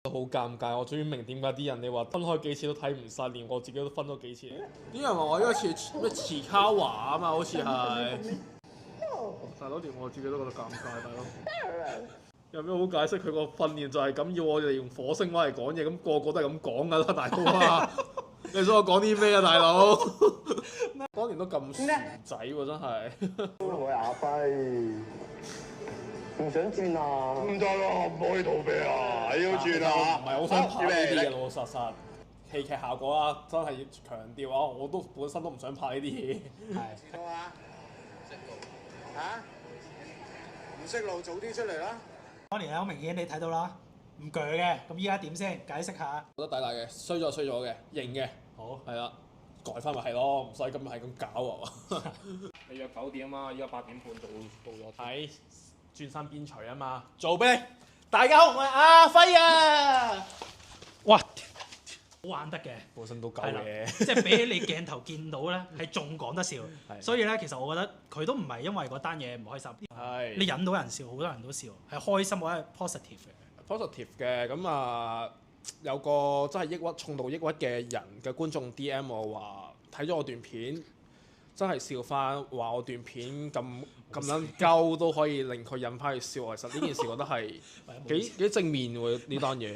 好尷尬，我終於明點解啲人你話分開幾次都睇唔晒，連我自己都分咗幾次。啲人話我呢個似咩遲卡華啊嘛，好似係。大佬連我自己都覺得尷尬，大佬。有咩好解釋？佢個訓練就係咁，要我哋用火星話嚟講嘢，咁個個都係咁講㗎啦，大佬啊！你想我講啲咩啊，大佬？當年都咁薯仔喎，真係。我阿輝唔想轉啊！唔得咯，唔可以逃避啊！要轉啊！唔係好想拍呢啲嘅，老老實實。戲劇效果啊，真係要強調啊！我都本身都唔想拍呢啲嘢。係。到啊！嚇？唔識路，早啲出嚟啦！當年好明顯你睇到啦，唔鋸嘅，咁依家點先？解釋下。覺得大嘅，衰咗嘅，認嘅。好。係啦，改翻咪係咯，唔使咁係咁搞啊！你約9點啊嘛，依家8點半到咗。睇轉身邊錘啊嘛，做俾你。大家好，我係阿輝啊！哇！好玩得嘅，本身都夠係啦嘅。即係比起你鏡頭見到咧，係仲講得笑。所以咧，其實我覺得佢都唔係因為嗰單嘢唔開心，你引到人笑，好多人都笑，係開心或者 positive 嘅。positive 嘅咁啊，有個真係重度抑鬱嘅人嘅觀眾 DM 我話睇咗我段片，真係笑翻，話我段片咁撚鳩都可以令佢引翻去笑。其實呢件事覺得係幾正面喎呢單嘢。